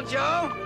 Little Joe?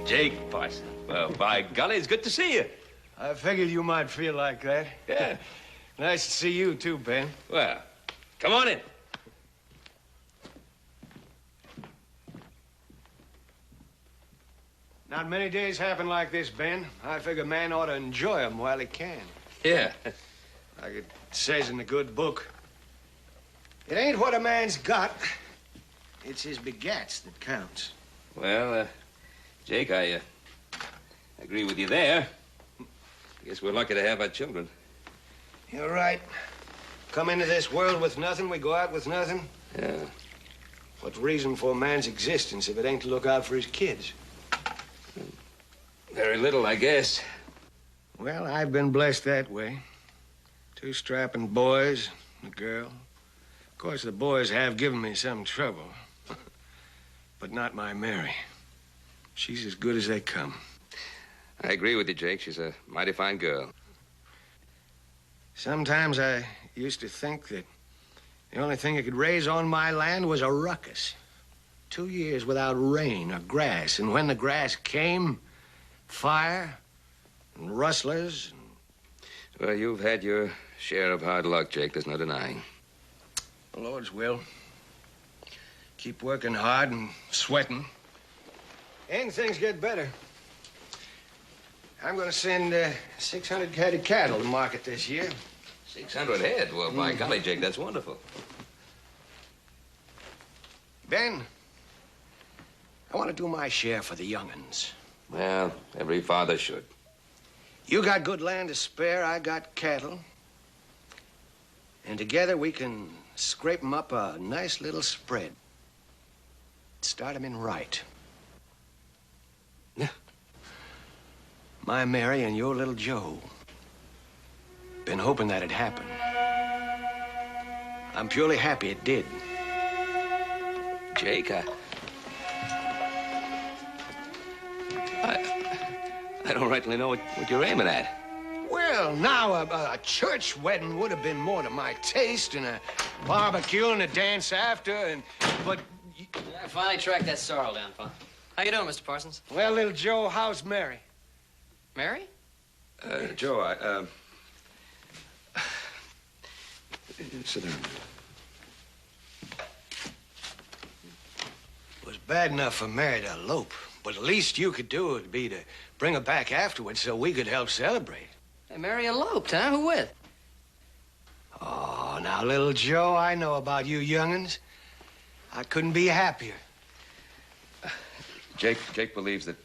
Jake, Parson. Well, by golly, it's good to see you. I figured you might feel like that. Yeah. Nice to see you, too, Ben. Well, come on in. Not many days happen like this, Ben. I figure a man ought to enjoy them while he can. Yeah. Like it says in the good book, it ain't what a man's got, it's his begats that counts. Well, Jake, I agree with you there. I guess we're lucky to have our children. You're right. Come into this world with nothing, we go out with nothing. Yeah. What's reason for a man's existence if it ain't to look out for his kids? Very little, I guess. Well, I've been blessed that way. 2 strapping boys, and a girl. Of course, the boys have given me some trouble. But not my Mary. She's as good as they come. I agree with you, Jake. She's a mighty fine girl. Sometimes I used to think that the only thing that could raise on my land was a ruckus. 2 years without rain or grass. And when the grass came, fire and rustlers. Well, you've had your share of hard luck, Jake. There's no denying. The Lord's will. Keep working hard and sweating. And things get better. I'm going to send 600 head of cattle to market this year. 600 head? Well, by golly, Jake, that's wonderful. Ben, I want to do my share for the young'uns. Well, every father should. You got good land to spare, I got cattle. And together we can scrape 'em up a nice little spread. Start 'em in right. Yeah. My Mary and your little Joe. Been hoping that'd happen. I'm purely happy it did. Jake, I don't rightly know what you're aiming at. Well, now, a church wedding would have been more to my taste, and a barbecue and a dance after, but... I finally tracked that sorrel down, Fun. How you doing, Mr. Parsons? Well, little Joe, how's Mary? Mary? Joe, sit down. It was bad enough for Mary to elope, but the least you could do would be to bring her back afterwards so we could help celebrate. Hey, Mary eloped, huh? Who with? Oh, now, little Joe, I know about you young'uns. I couldn't be happier. Jake believes that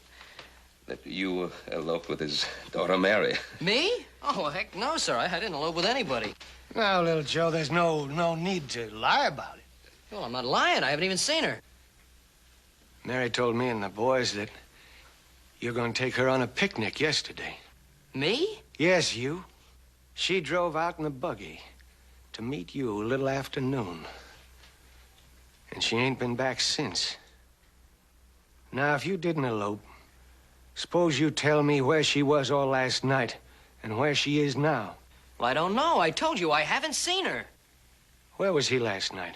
you eloped with his daughter Mary. Me? Oh, heck no, sir. I didn't elope with anybody. Now, little Joe, there's no need to lie about it. Well, I'm not lying. I haven't even seen her. Mary told me and the boys that you're going to take her on a picnic yesterday. Me? Yes, you. She drove out in a buggy to meet you a little after noon. And she ain't been back since. Now, if you didn't elope, suppose you tell me where she was all last night and where she is now. Well, I don't know. I told you I haven't seen her. Where was he last night?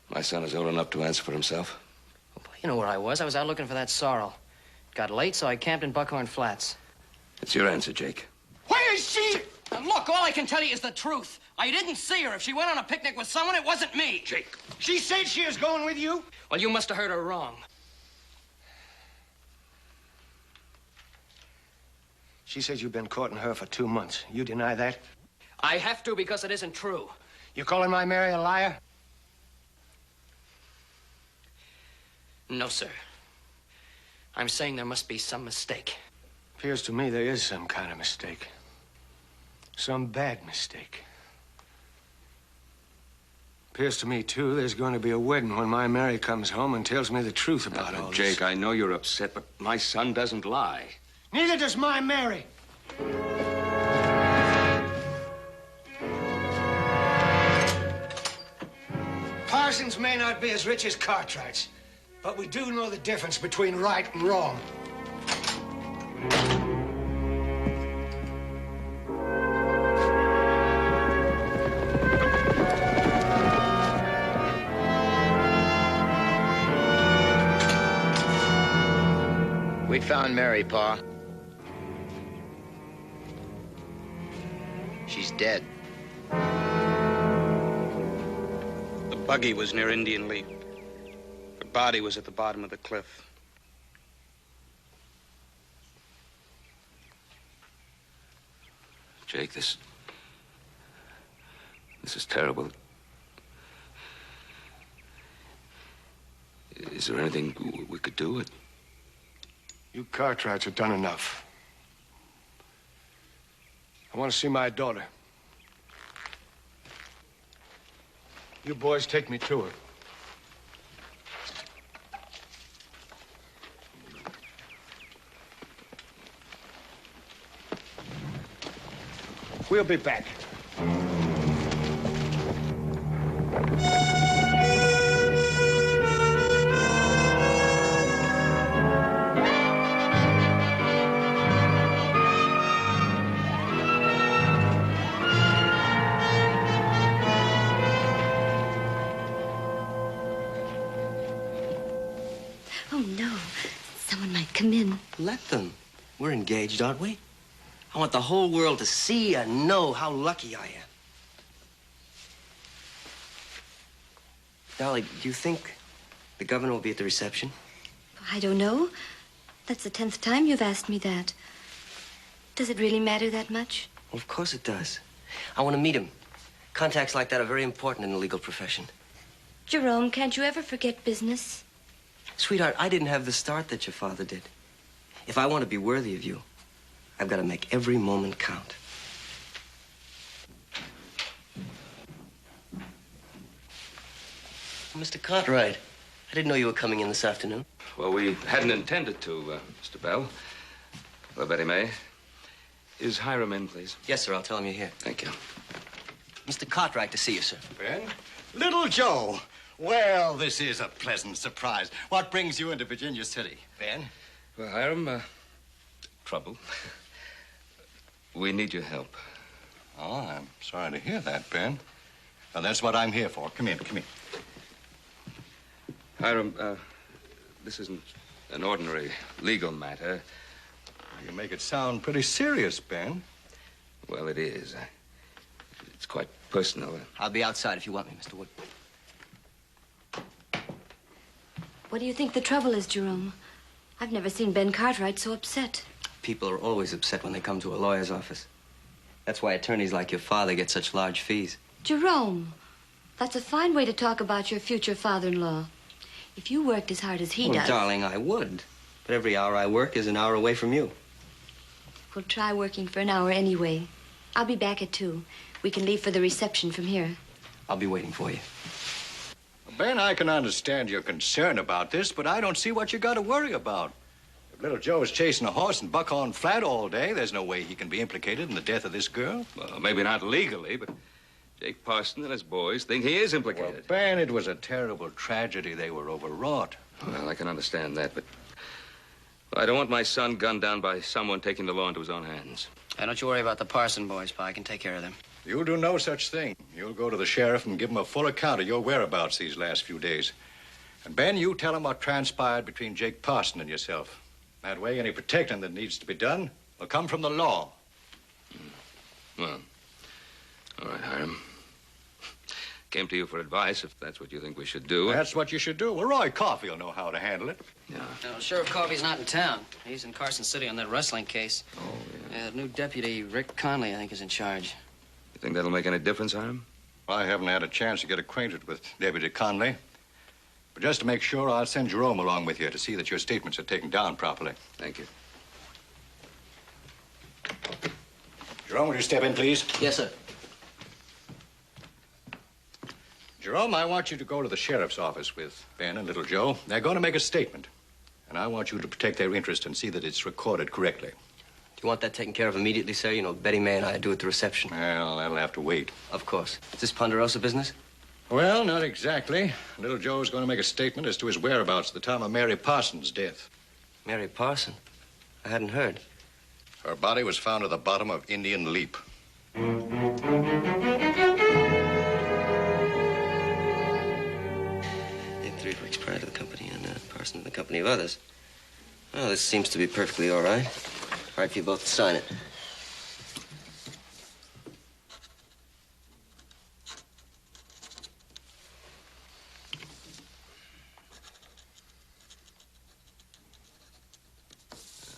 My son is old enough to answer for himself. Well, you know where I was. I was out looking for that sorrel. Got late, so I camped in Buckhorn Flats. It's your answer, Jake. Where is she? Now, look, all I can tell you is the truth. I didn't see her. If she went on a picnic with someone, it wasn't me. Jake. She said she was going with you? Well, you must have heard her wrong. She says you've been courting her for 2 months. You deny that? I have to because it isn't true. You calling my Mary a liar? No, sir. I'm saying there must be some mistake. Appears to me there is some kind of mistake. Some bad mistake. Appears to me, too, there's going to be a wedding when my Mary comes home and tells me the truth about all this. Jake, I know you're upset, but my son doesn't lie. Neither does my Mary. Parsons may not be as rich as Cartwright's, but we do know the difference between right and wrong. We found Mary, Pa. She's dead. The buggy was near Indian Leap. Her body was at the bottom of the cliff. Jake, this is terrible. Is there anything we could do? You Cartwrights have done enough. I want to see my daughter. You boys take me to her. We'll be back. Oh, no. Someone might come in. Let them. We're engaged, aren't we? I want the whole world to see and know how lucky I am. Dolly, do you think the governor will be at the reception? I don't know. That's the 10th time you've asked me that. Does it really matter that much? Well, of course it does. I want to meet him. Contacts like that are very important in the legal profession. Jerome, can't you ever forget business? Sweetheart, I didn't have the start that your father did. If I want to be worthy of you, I've got to make every moment count. Mr. Cartwright, I didn't know you were coming in this afternoon. Well, we hadn't intended to, Mr. Bell. Well, Betty May. Is Hiram in, please? Yes, sir. I'll tell him you're here. Thank you. Mr. Cartwright to see you, sir. Ben? Little Joe. Well, this is a pleasant surprise. What brings you into Virginia City, Ben? Well, Hiram, trouble. We need your help. Oh, I'm sorry to hear that, Ben. Well, that's what I'm here for. Come in, come in. Hiram, this isn't an ordinary legal matter. You make it sound pretty serious, Ben. Well, it is. It's quite personal. I'll be outside if you want me, Mr. Wood. What do you think the trouble is, Jerome? I've never seen Ben Cartwright so upset. People are always upset when they come to a lawyer's office. That's why attorneys like your father get such large fees. Jerome, that's a fine way to talk about your future father-in-law. If you worked as hard as he Well, does... darling, I would. But every hour I work is an hour away from you. We'll try working for an hour anyway. I'll be back at 2. We can leave for the reception from here. I'll be waiting for you. Ben, I can understand your concern about this, but I don't see what you got to worry about. If little Joe is chasing a horse in Buckhorn Flat all day, there's no way he can be implicated in the death of this girl. Well, maybe not legally, but Jake Parson and his boys think he is Well, implicated. Ben, it was a terrible tragedy. They were overwrought. Well, I can understand that, but I don't want my son gunned down by someone taking the law into his own hands. Don't you worry about the Parson boys, Pa. I can take care of them. You'll do no such thing. You'll go to the sheriff and give him a full account of your whereabouts these last few days. And, Ben, you tell him what transpired between Jake Parson and yourself. That way, any protecting that needs to be done will come from the law. Well, all right, Hiram. Came to you for advice, if that's what you think we should do. That's what you should do. Well, Roy Coffey will know how to handle it. Yeah. No, Sheriff Coffey's not in town. He's in Carson City on that rustling case. Oh, yeah. The new deputy, Rick Conley, I think, is in charge. You think that'll make any difference, Hiram? I haven't had a chance to get acquainted with Deputy Conley. But just to make sure, I'll send Jerome along with you to see that your statements are taken down properly. Thank you. Jerome, will you step in, please? Yes, sir. Jerome, I want you to go to the sheriff's office with Ben and little Joe. They're going to make a statement. And I want you to protect their interest and see that it's recorded correctly. Do you want that taken care of immediately, sir? You know, Betty May and I do at the reception. Well, that'll have to wait. Of course. Is this Ponderosa business? Well, not exactly. Little Joe's going to make a statement as to his whereabouts at the time of Mary Parsons' death. Mary Parson? I hadn't heard. Her body was found at the bottom of Indian Leap. In 3 weeks prior to the company and Parson in the company of others. Well, this seems to be perfectly all right. All right for you both to sign it.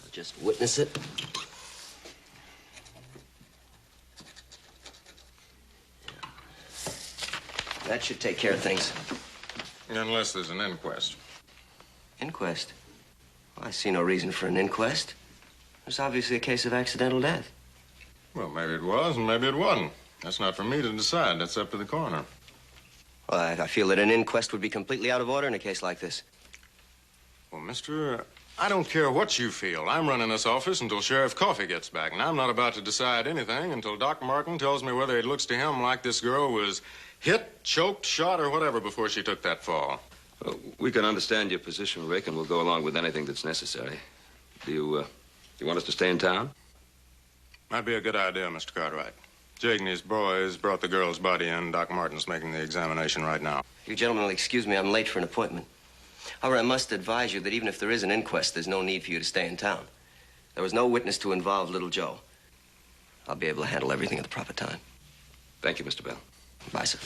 I'll just witness it. That should take care of things. Unless there's an inquest. Inquest? Well, I see no reason for an inquest. It's obviously a case of accidental death. Well, maybe it was and maybe it wasn't. That's not for me to decide. That's up to the coroner. Well, I feel that an inquest would be completely out of order in a case like this. Well, mister, I don't care what you feel. I'm running this office until Sheriff Coffey gets back, and I'm not about to decide anything until Doc Martin tells me whether it looks to him like this girl was hit, choked, shot, or whatever before she took that fall. Well, we can understand your position, Rick, and we'll go along with anything that's necessary. Do you want us to stay in town? Might be a good idea, Mr. Cartwright. Jake and his boys brought the girl's body in. Doc Martin's making the examination right now. You gentlemen will excuse me, I'm late for an appointment. However, I must advise you that even if there is an inquest, there's no need for you to stay in town. There was no witness to involve little Joe. I'll be able to handle everything at the proper time. Thank you, Mr. Bell. Bye, sir.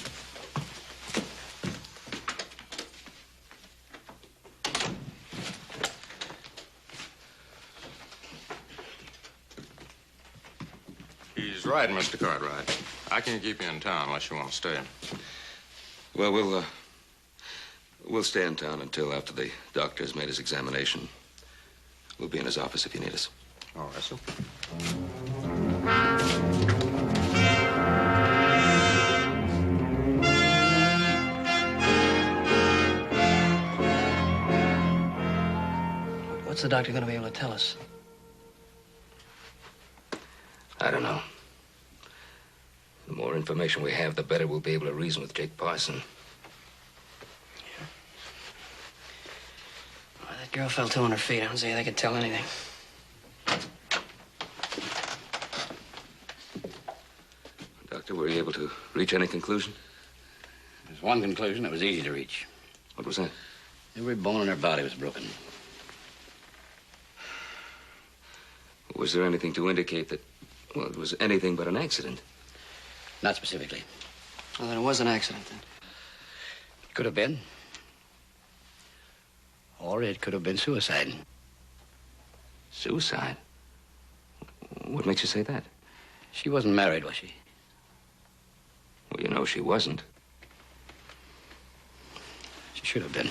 He's right, Mr. Cartwright. I can't keep you in town unless you want to stay. Well, we'll stay in town until after the doctor's made his examination. We'll be in his office if you need us. All right, sir. What's the doctor going to be able to tell us? I don't know. The more information we have, the better we'll be able to reason with Jake Parson. Well, that girl fell to on her feet. I don't see how they could tell anything. Doctor, were you able to reach any conclusion? There's one conclusion that was easy to reach. What was that? Every bone in her body was broken. Was there anything to indicate that, well, it was anything but an accident? Not specifically. Well, then it was an accident, then. It could have been. Or it could have been suicide. Suicide? What makes you say that? She wasn't married, was she? Well, you know she wasn't. She should have been.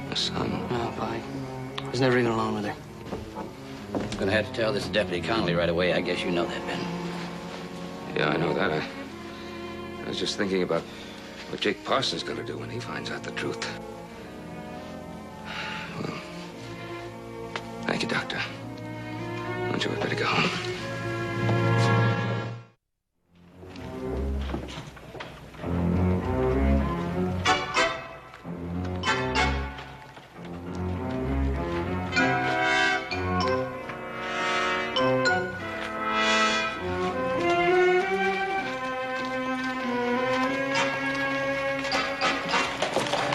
A son. No, Pa. I was never even alone with her. I'm gonna have to tell this Deputy Connolly right away. I guess you know that, Ben. Yeah, I know that. I was just thinking about what Jake Parsons is going to do when he finds out the truth. Well, thank you, Doctor. Don't you better go home?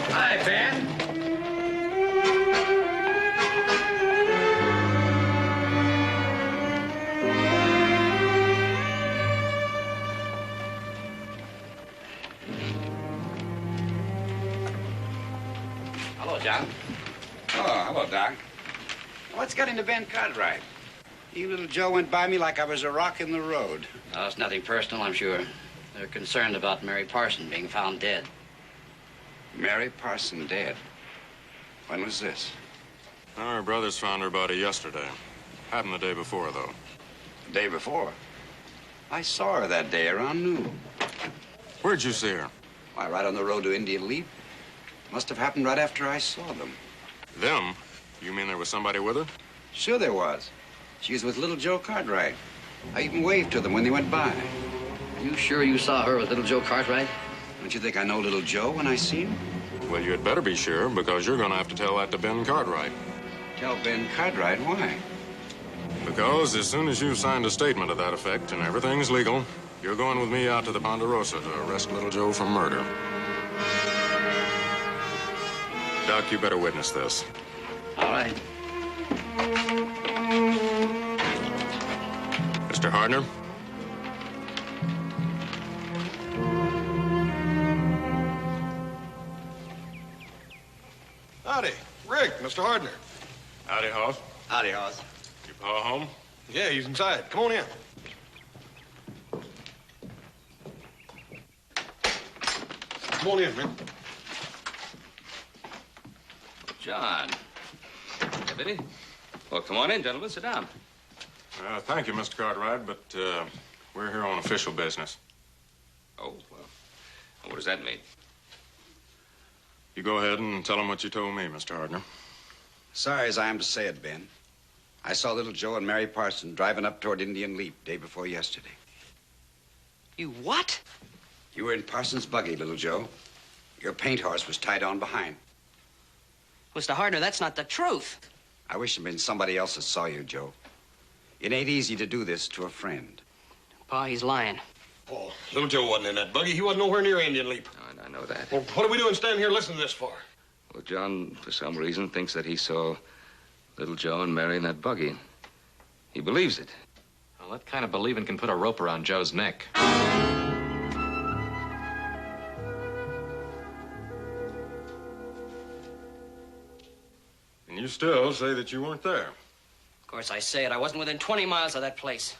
Hi, Ben. Hello, John. Oh, hello, Doc. What's got into Ben Cartwright? You little Joe went by me like I was a rock in the road. Oh, it's nothing personal, I'm sure. They're concerned about Mary Parson being found dead. Mary Parson dead. When was this? Our brothers found her body yesterday. Happened the day before, though. The day before. I saw her that day around noon. Where'd you see her? Why, right on the road to Indian Leap. Must have happened right after I saw them. Them? You mean there was somebody with her? Sure there was. She was with little Joe Cartwright. I even waved to them when they went by. You sure you saw her with little Joe Cartwright? Don't you think I know little Joe when I see him? Well, you'd better be sure, because you're going to have to tell that to Ben Cartwright. Tell Ben Cartwright why. Because as soon as you've signed a statement to that effect and everything's legal, you're going with me out to the Ponderosa to arrest little Joe for murder. Doc, you better witness this. All right. Mr. Hardner? Howdy. Rick, Mr. Hardner. Howdy, Hoss. Howdy, Hoss. Your pa home? Yeah, he's inside. Come on in. Come on in, man. John. Deputy? Well, come on in, gentlemen. Sit down. Thank you, Mr. Cartwright, but we're here on official business. Oh, well, what does that mean? You go ahead and tell him what you told me, Mr. Hardner. Sorry as I am to say it, Ben. I saw little Joe and Mary Parson driving up toward Indian Leap day before yesterday. You what? You were in Parsons' buggy, little Joe. Your paint horse was tied on behind. Mr. Hardner, that's not the truth. I wish it'd been somebody else that saw you, Joe. It ain't easy to do this to a friend. Pa, he's lying. Oh, little Joe wasn't in that buggy. He wasn't nowhere near Indian Leap. I know that. Well, what are we doing standing here listening to this for? Well, John, for some reason, thinks that he saw little Joe and Mary in that buggy. He believes it. Well, that kind of believing can put a rope around Joe's neck. And you still say that you weren't there. Of course, I say it. I wasn't within 20 miles of that place.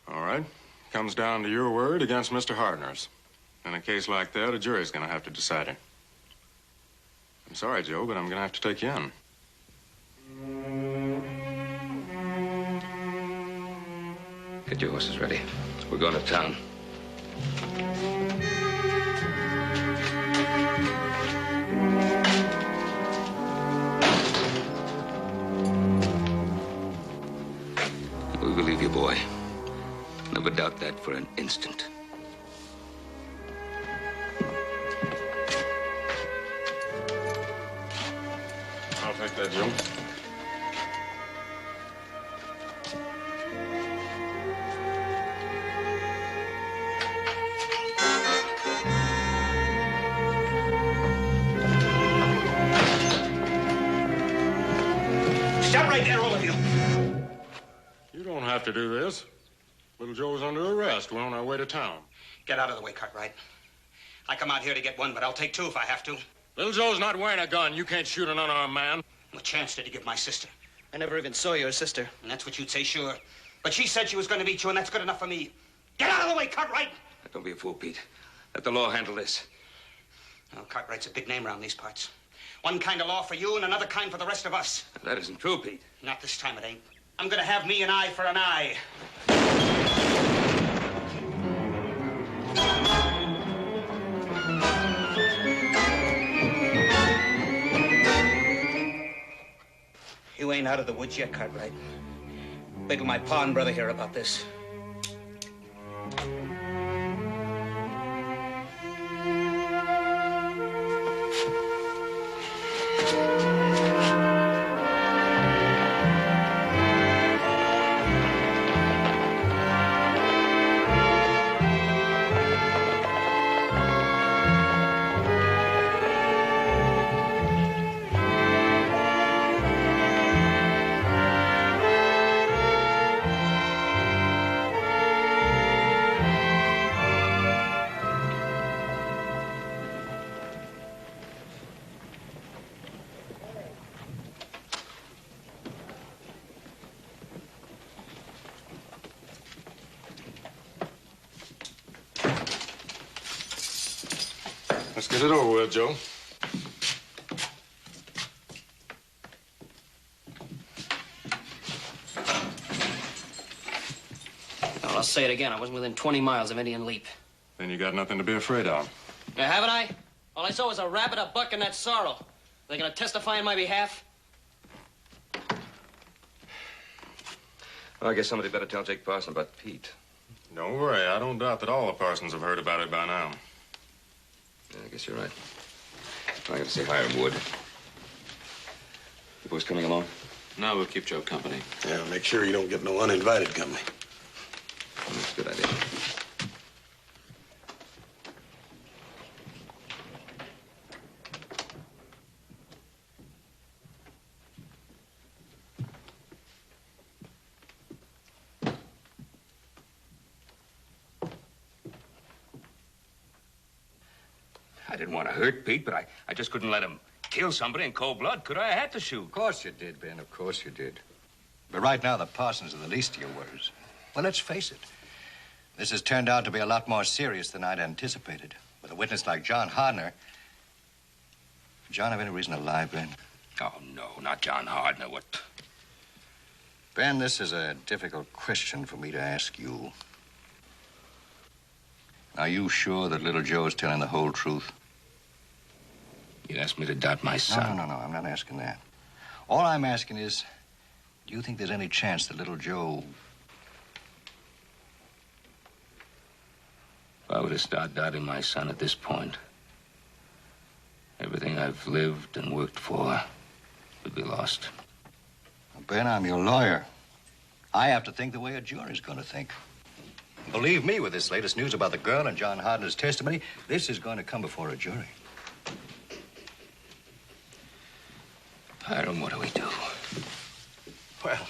All right. Comes down to your word against Mr. Hardner's. In a case like that, a jury's going to have to decide it. I'm sorry, Joe, but I'm going to have to take you in. Get your horses ready. We're going to town. We believe you, boy. Never doubt that for an instant. I'll take that, Joe. Stop right there, all of you. You don't have to do this. Little Joe's under arrest. We're on our way to town. Get out of the way, Cartwright. I come out here to get one, but I'll take two if I have to. Little Joe's not wearing a gun. You can't shoot an unarmed man. What chance did he give my sister? I never even saw your sister. And that's what you'd say, sure. But she said she was going to beat you, and that's good enough for me. Get out of the way, Cartwright! Don't be a fool, Pete. Let the law handle this. Oh, Cartwright's a big name around these parts. One kind of law for you and another kind for the rest of us. That isn't true, Pete. Not this time, it ain't. I'm going to have me an eye for an eye. You ain't out of the woods yet, Cartwright. Wait till my pa and brother hear about this. Let's get it over with, Joe. Well, I'll say it again. I wasn't within 20 miles of Indian Leap. Then you got nothing to be afraid of. Now, haven't I? All I saw was a rabbit, a buck, and that sorrel. They gonna testify on my behalf? Well, I guess somebody better tell Jake Parson about Pete. Don't worry. I don't doubt that all the Parsons have heard about it by now. Yeah, I guess you're right. I gotta say hi to Wood. You boys coming along? No, we'll keep Joe company. Yeah, make sure you don't get no uninvited company. That's a good idea. I didn't want to hurt Pete, but I just couldn't let him kill somebody in cold blood, could I? I had to shoot. Of course you did, Ben. Of course you did. But right now, the Parsons are the least of your worries. Well, let's face it. This has turned out to be a lot more serious than I'd anticipated. With a witness like John Hardner. John have any reason to lie, Ben? Oh, no, not John Hardner. What? Ben, this is a difficult question for me to ask you. Are you sure that little Joe is telling the whole truth? You asked me to doubt my son. No, I'm not asking that. All I'm asking is, do you think there's any chance that little Joe... If I were to start doubting my son at this point, everything I've lived and worked for would be lost. Ben, I'm your lawyer. I have to think the way a jury's going to think. Believe me, with this latest news about the girl and John Hardner's testimony, this is going to come before a jury. Hiram, what do we do? Well,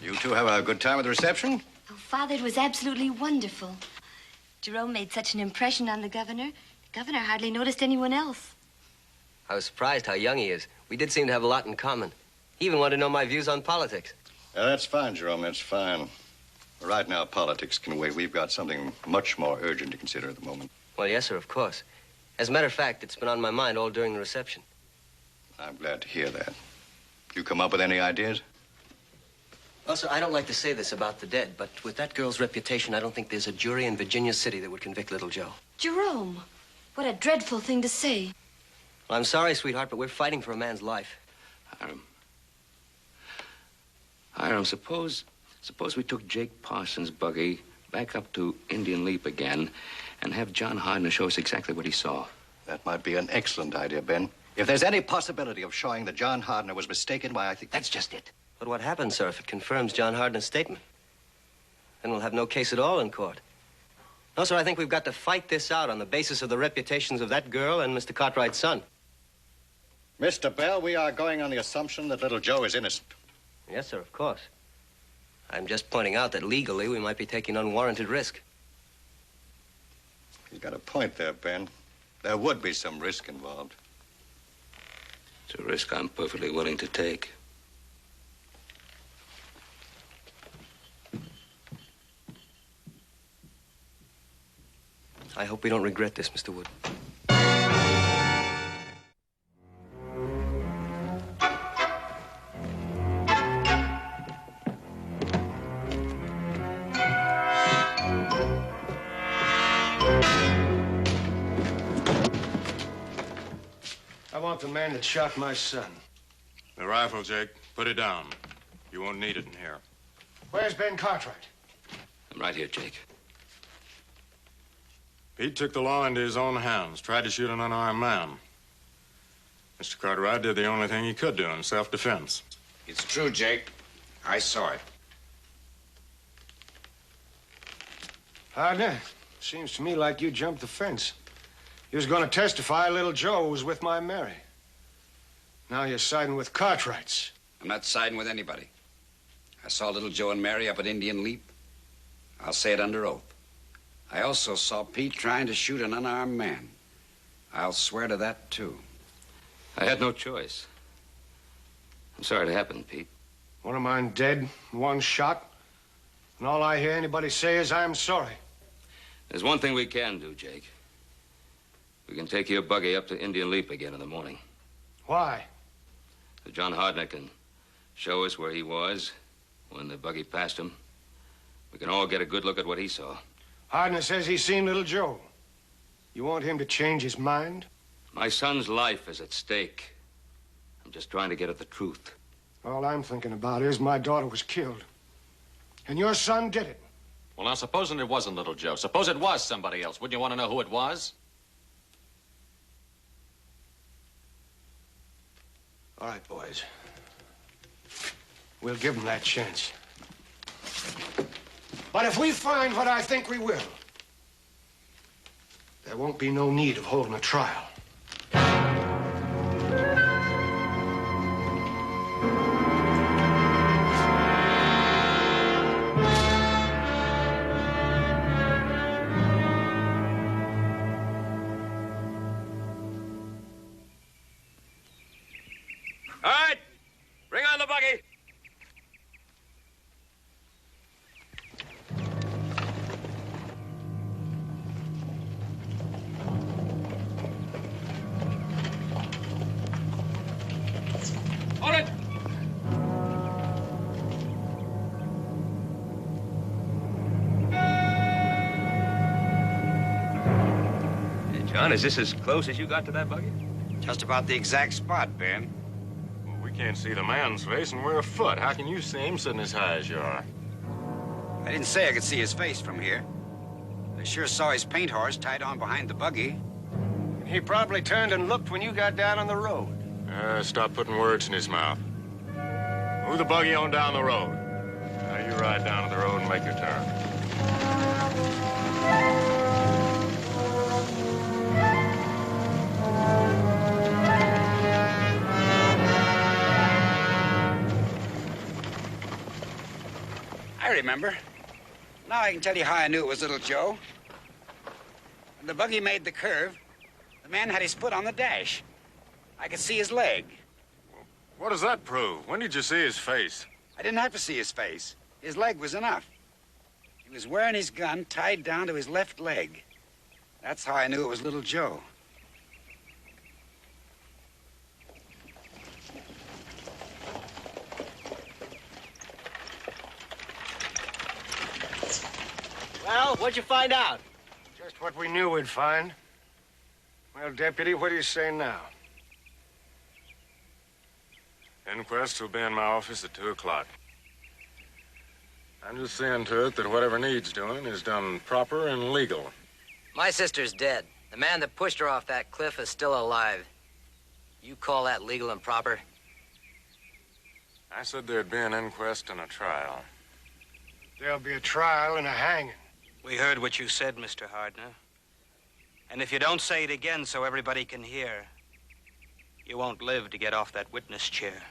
you two have a good time at the reception? Oh, Father, it was absolutely wonderful. Jerome made such an impression on the governor. The governor hardly noticed anyone else. I was surprised how young he is. We did seem to have a lot in common. He even wanted to know my views on politics. Yeah, that's fine, Jerome, that's fine. Right now, politics can wait. We've got something much more urgent to consider at the moment. Well, yes, sir, of course. As a matter of fact, it's been on my mind all during the reception. I'm glad to hear that. You come up with any ideas? Well, sir, I don't like to say this about the dead, but with that girl's reputation, I don't think there's a jury in Virginia City that would convict little Joe. Jerome, what a dreadful thing to say. Well, I'm sorry, sweetheart, but we're fighting for a man's life. Hiram, suppose we took Jake Parsons' buggy back up to Indian Leap again and have John Hardner show us exactly what he saw. That might be an excellent idea, Ben. If there's any possibility of showing that John Hardner was mistaken, why, I think... That's just it. But what happens, sir, if it confirms John Hardner's statement? Then we'll have no case at all in court. No, sir, I think we've got to fight this out on the basis of the reputations of that girl and Mr. Cartwright's son. Mr. Bell, we are going on the assumption that little Joe is innocent. Yes, sir, of course. I'm just pointing out that legally we might be taking unwarranted risk. You've got a point there, Ben. There would be some risk involved. It's a risk I'm perfectly willing to take. I hope we don't regret this, Mr. Wood. I want the man that shot my son. The rifle, Jake. Put it down. You won't need it in here. Where's Ben Cartwright? I'm right here, Jake. Pete took the law into his own hands, tried to shoot an unarmed man. Mr. Cartwright did the only thing he could do in self-defense. It's true, Jake. I saw it. Hardner, seems to me like you jumped the fence. You was going to testify little Joe was with my Mary. Now you're siding with Cartwright's. I'm not siding with anybody. I saw little Joe and Mary up at Indian Leap. I'll say it under oath. I also saw Pete trying to shoot an unarmed man. I'll swear to that, too. I had no choice. I'm sorry it happened, Pete. One of mine dead, one shot. And all I hear anybody say is, I'm sorry. There's one thing we can do, Jake. We can take your buggy up to Indian Leap again in the morning. Why? So John Hardner can show us where he was when the buggy passed him. We can all get a good look at what he saw. Hardner says he's seen little Joe. You want him to change his mind? My son's life is at stake. I'm just trying to get at the truth. All I'm thinking about is my daughter was killed. And your son did it. Well, now, supposing it wasn't little Joe. Suppose it was somebody else. Wouldn't you want to know who it was? All right, boys. We'll give him that chance. But if we find what I think we will, there won't be no need of holding a trial. All right, bring on the buggy. Hold it. Hey, John, is this as close as you got to that buggy? Just about the exact spot, Ben. Well, we can't see the man's face, and we're afoot. How can you see him sitting as high as you are? I didn't say I could see his face from here. I sure saw his paint horse tied on behind the buggy. He probably turned and looked when you got down on the road. Stop putting words in his mouth. Move the buggy on down the road. Now you ride down to the road and make your turn. I remember. Now I can tell you how I knew it was little Joe. When the buggy made the curve, the man had his foot on the dash. I could see his leg. What does that prove? When did you see his face? I didn't have to see his face. His leg was enough. He was wearing his gun tied down to his left leg. That's how I knew it was little Joe. Well, what'd you find out? Just what we knew we'd find. Well, Deputy, what do you say now? Inquest will be in my office at 2 o'clock. I'm just seeing to it that whatever needs doing is done proper and legal. My sister's dead. The man that pushed her off that cliff is still alive. You call that legal and proper? I said there'd be an inquest and a trial. There'll be a trial and a hanging. We heard what you said, Mr. Hardner. And if you don't say it again so everybody can hear, you won't live to get off that witness chair.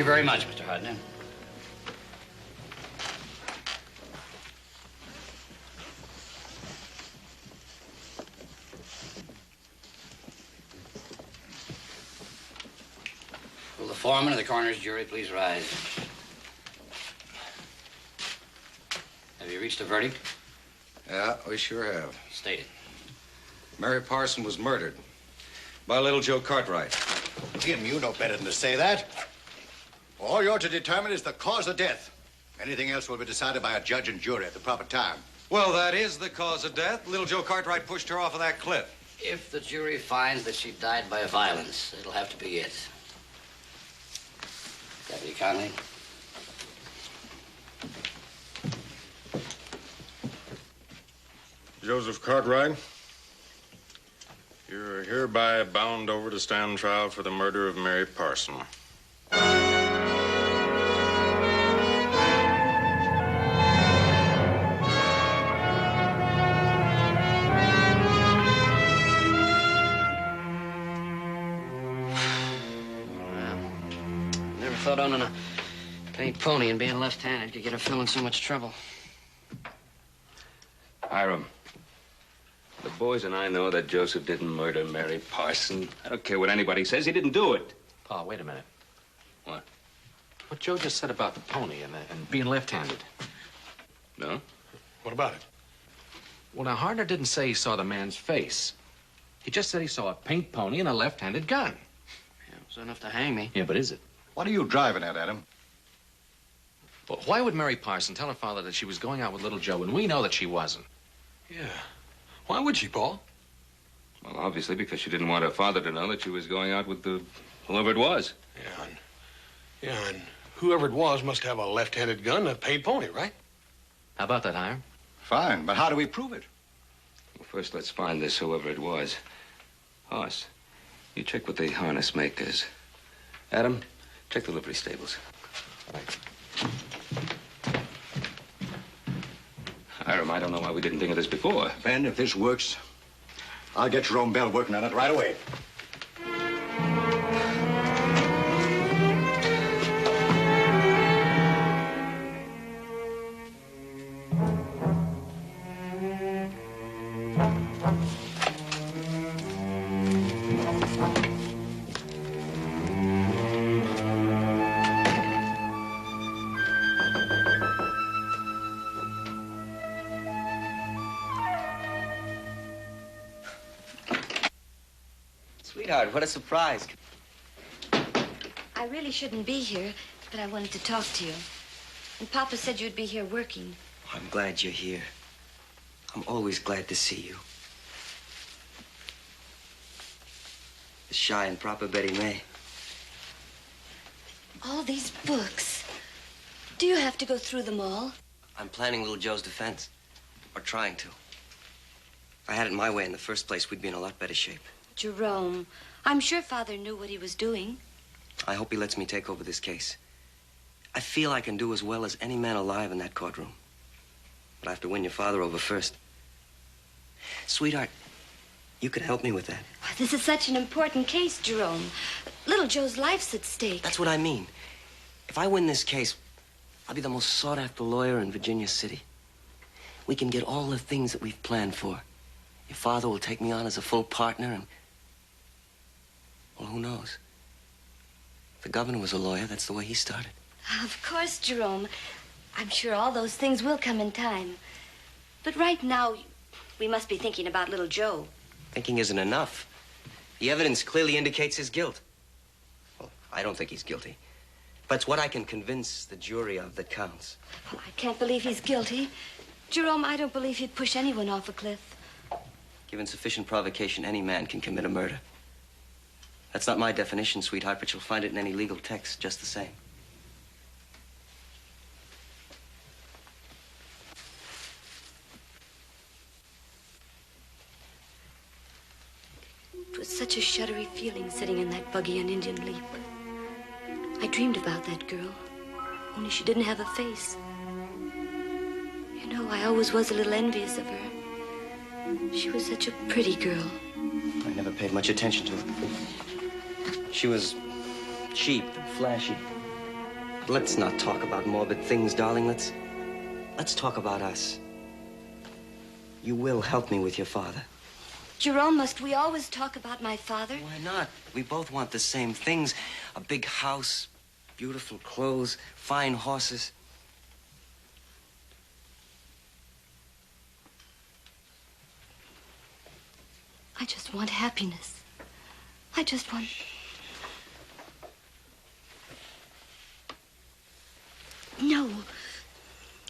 you very much, Mr. Hardner. Will the foreman of the coroner's jury please rise? Have you reached a verdict? Yeah, we sure have. State it. Mary Parson was murdered by little Joe Cartwright. Jim, you know better than to say that. All you're to determine is the cause of death. Anything else will be decided by a judge and jury at the proper time. Well, that is the cause of death. Little Joe Cartwright pushed her off of that cliff. If the jury finds that she died by violence, it'll have to be it. Deputy Conley. Joseph Cartwright, you're hereby bound over to stand trial for the murder of Mary Parson. Never thought owning a paint pony and being left-handed could get a fellow in so much trouble. Hiram, the boys and I know that Joseph didn't murder Mary Parson. I don't care what anybody says. He didn't do it. Pa, wait a minute. What? What Joe just said about the pony and being left-handed. No? What about it? Well, now, Hardner didn't say he saw the man's face. He just said he saw a pink pony and a left-handed gun. Yeah, it was enough to hang me. Yeah, but is it? What are you driving at, Adam? Well, why would Mary Parson tell her father that she was going out with little Joe when we know that she wasn't? Yeah. Why would she, Paul? Well, obviously because she didn't want her father to know that she was going out with whoever it was. Yeah, and whoever it was must have a left-handed gun and a paid pony, right? How about that, Hiram? Fine, but how do we prove it? Well, first, let's find this whoever it was. Hoss, you check with the harness makers. Adam, check the livery stables. Right. Hiram, I don't know why we didn't think of this before. Ben, if this works, I'll get Jerome Bell working on it right away. Sweetheart, what a surprise. I really shouldn't be here, but I wanted to talk to you. And Papa said you'd be here working. I'm glad you're here. I'm always glad to see you. The shy and proper Betty May. All these books. Do you have to go through them all? I'm planning little Joe's defense. Or trying to. If I had it my way in the first place, we'd be in a lot better shape. Jerome, I'm sure Father knew what he was doing. I hope he lets me take over this case. I feel I can do as well as any man alive in that courtroom. But I have to win your father over first. Sweetheart, you could help me with that. This is such an important case, Jerome. Little Joe's life's at stake. That's what I mean. If I win this case, I'll be the most sought-after lawyer in Virginia City. We can get all the things that we've planned for. Your father will take me on as a full partner and... well, who knows? If the governor was a lawyer, that's the way he started. Of course, Jerome. I'm sure all those things will come in time. But right now, we must be thinking about little Joe. Thinking isn't enough. The evidence clearly indicates his guilt. Well, I don't think he's guilty. But it's what I can convince the jury of that counts. Well, I can't believe he's guilty. Jerome, I don't believe he'd push anyone off a cliff. Given sufficient provocation, any man can commit a murder. That's not my definition, sweetheart, but you'll find it in any legal text just the same. It was such a shuddery feeling sitting in that buggy on Indian Leap. I dreamed about that girl, only she didn't have a face. You know, I always was a little envious of her. She was such a pretty girl. I never paid much attention to her. She was cheap and flashy. Let's not talk about morbid things, darling. Let's talk about us. You will help me with your father. Jerome, must we always talk about my father? Why not? We both want the same things. A big house, beautiful clothes, fine horses. I just want happiness. I just want... No.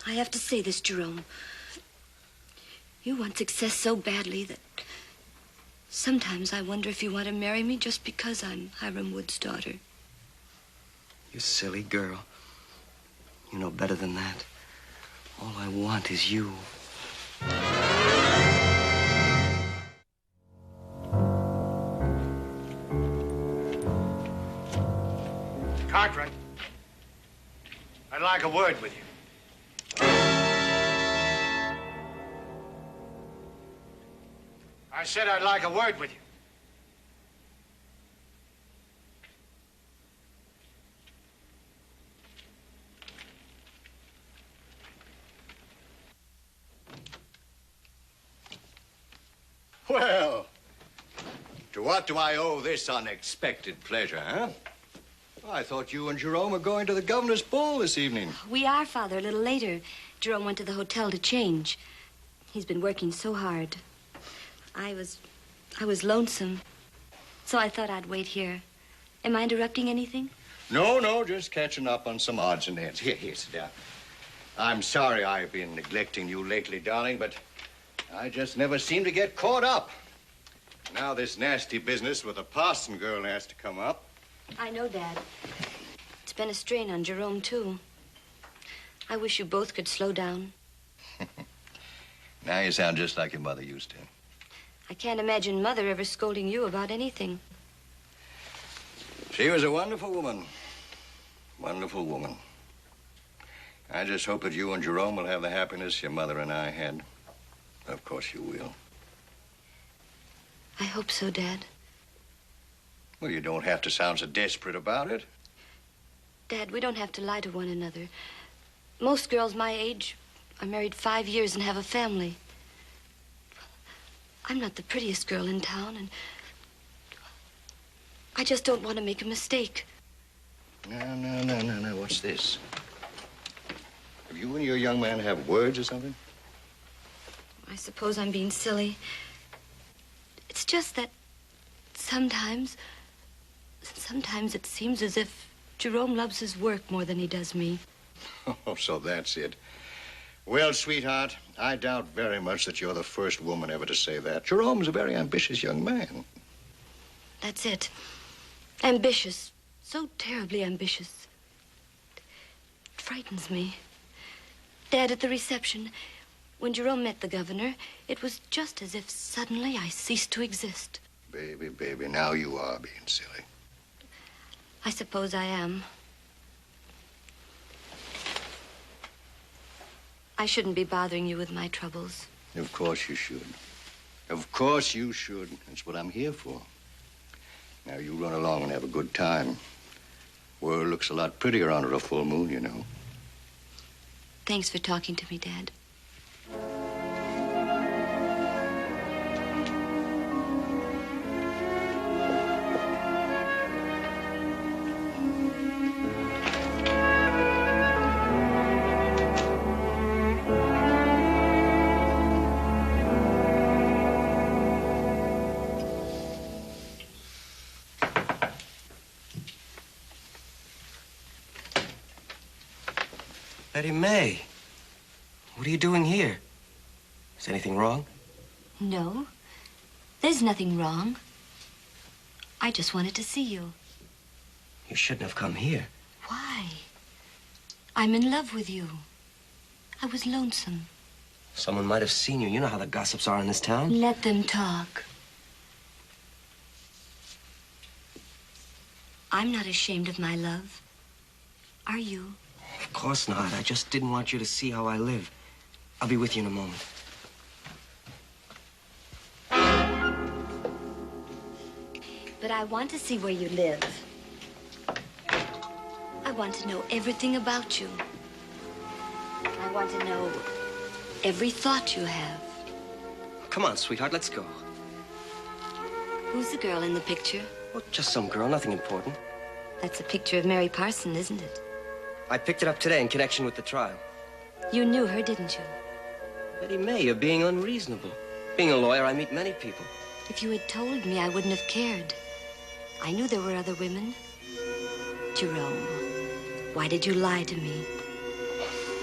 I have to say this, Jerome. You want success so badly that sometimes I wonder if you want to marry me just because I'm Hiram Wood's daughter. You silly girl. You know better than that. All I want is you. Cartwright, I'd like a word with you. I said I'd like a word with you. Well, to what do I owe this unexpected pleasure, huh? I thought you and Jerome were going to the governor's ball this evening. We are, Father, a little later. Jerome went to the hotel to change. He's been working so hard. I was lonesome, so I thought I'd wait here. Am I interrupting anything? No, just catching up on some odds and ends. Here, sit down. I'm sorry I've been neglecting you lately, darling, but I just never seem to get caught up. Now this nasty business with the Parson girl has to come up. I know, Dad. It's been a strain on Jerome, too. I wish you both could slow down. Now you sound just like your mother used to. I can't imagine Mother ever scolding you about anything. She was a wonderful woman. Wonderful woman. I just hope that you and Jerome will have the happiness your mother and I had. Of course you will. I hope so, Dad. Well, you don't have to sound so desperate about it. Dad, we don't have to lie to one another. Most girls my age are married 5 years and have a family. I'm not the prettiest girl in town, and I just don't want to make a mistake. No. What's this? Have you and your young man have words or something? I suppose I'm being silly. It's just that sometimes it seems as if Jerome loves his work more than he does me. Oh, so that's it. Well, sweetheart, I doubt very much that you're the first woman ever to say that. Jerome's a very ambitious young man. That's it. Ambitious. So terribly ambitious. It frightens me. Dad, at the reception, when Jerome met the governor, it was just as if suddenly I ceased to exist. Baby, now you are being silly. I suppose I am. I shouldn't be bothering you with my troubles. Of course you should. Of course you should. That's what I'm here for. Now, you run along and have a good time. World looks a lot prettier under a full moon, you know. Thanks for talking to me, Dad. Betty May, what are you doing here? Is anything wrong? No, there's nothing wrong. I just wanted to see you. You shouldn't have come here. Why? I'm in love with you. I was lonesome. Someone might have seen you. You know how the gossips are in this town. Let them talk. I'm not ashamed of my love. Are you? Of course not. I just didn't want you to see how I live. I'll be with you in a moment. But I want to see where you live. I want to know everything about you. I want to know every thought you have. Come on, sweetheart, let's go. Who's the girl in the picture? Well, just some girl, nothing important. That's a picture of Mary Parson, isn't it? I picked it up today in connection with the trial. You knew her, didn't you? Betty May, you're being unreasonable. Being a lawyer, I meet many people. If you had told me, I wouldn't have cared. I knew there were other women. Jerome, why did you lie to me?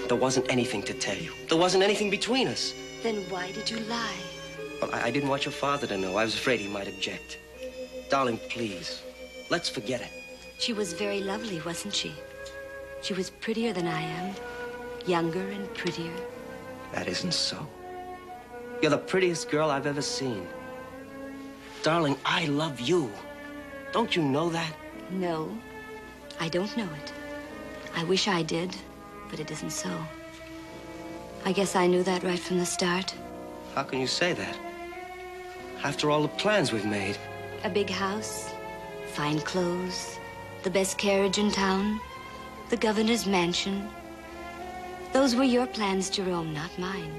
There wasn't anything to tell you. There wasn't anything between us. Then why did you lie? Well, I didn't want your father to know. I was afraid he might object. Darling, please, let's forget it. She was very lovely, wasn't she? She was prettier than I am. Younger and prettier. That isn't so. You're the prettiest girl I've ever seen. Darling, I love you. Don't you know that? No, I don't know it. I wish I did, but it isn't so. I guess I knew that right from the start. How can you say that? After all the plans we've made. A big house, fine clothes, the best carriage in town, the governor's mansion. Those were your plans, Jerome, not mine.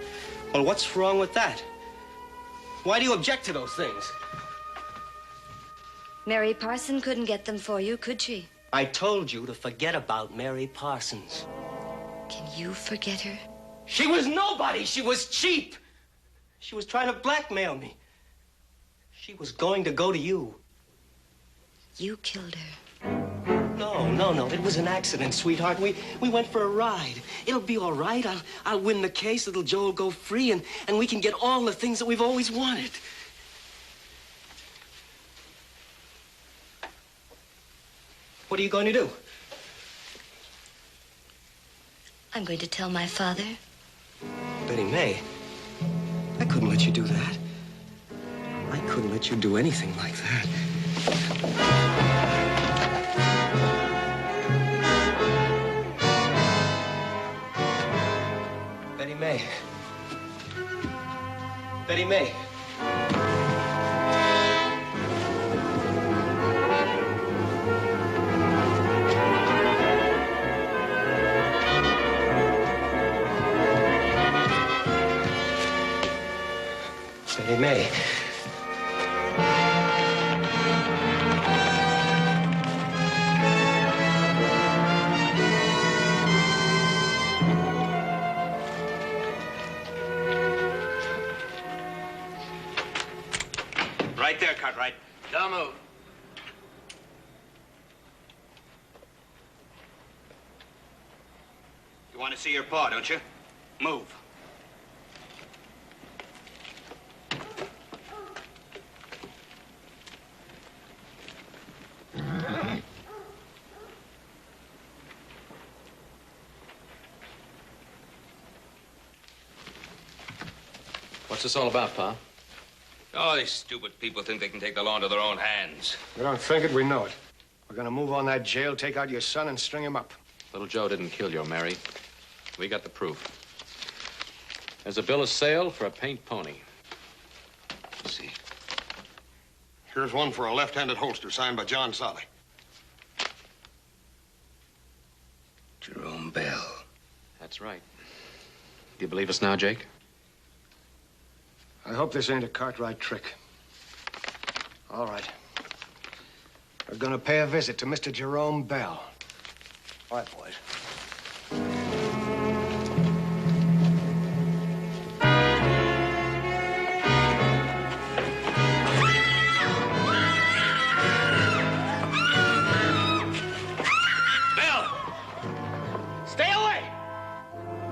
Well, what's wrong with that? Why do you object to those things? Mary Parson couldn't get them for you, could she? I told you to forget about Mary Parsons. Can you forget her? She was nobody. She was cheap. She was trying to blackmail me. She was going to go to you. You killed her. No. It was an accident, sweetheart. We went for a ride. It'll be all right. I'll win the case. Little Joe will go free, and we can get all the things that we've always wanted. What are you going to do? I'm going to tell my father. Betty May, I couldn't let you do that. I couldn't let you do anything like that. Betty May. Betty May. Betty May. Right there, Cartwright. Don't move. You want to see your paw, don't you? Move. What's this all about, Pa? Oh, these stupid people think they can take the law into their own hands. We don't think it, we know it. We're gonna move on that jail, take out your son, and string him up. Little Joe didn't kill your Mary. We got the proof. There's a bill of sale for a paint pony. Let's see. Here's one for a left-handed holster signed by John Solly. Jerome Bell. That's right. Do you believe us now, Jake? I hope this ain't a Cartwright trick. All right. We're gonna pay a visit to Mr. Jerome Bell. All right, boys. Bill! Stay away!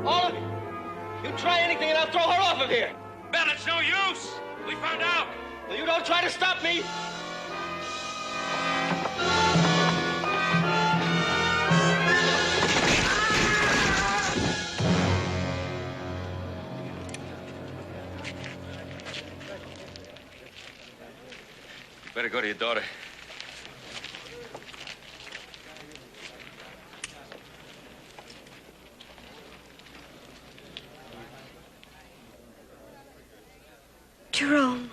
All of you! You try anything and I'll throw her off of here! Bell, it's no use. We found out. Well, you don't try to stop me! Better go to your daughter. Jerome.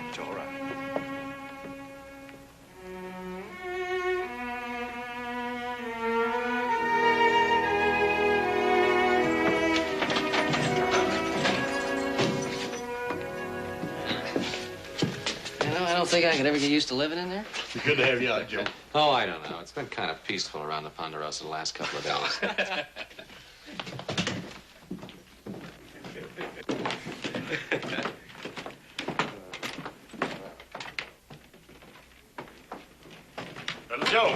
It's all right. You know, I don't think I could ever get used to living in there. Good to have you out, Joe. Oh, I don't know. It's been kind of peaceful around the Ponderosa the last couple of days. Brother Joe.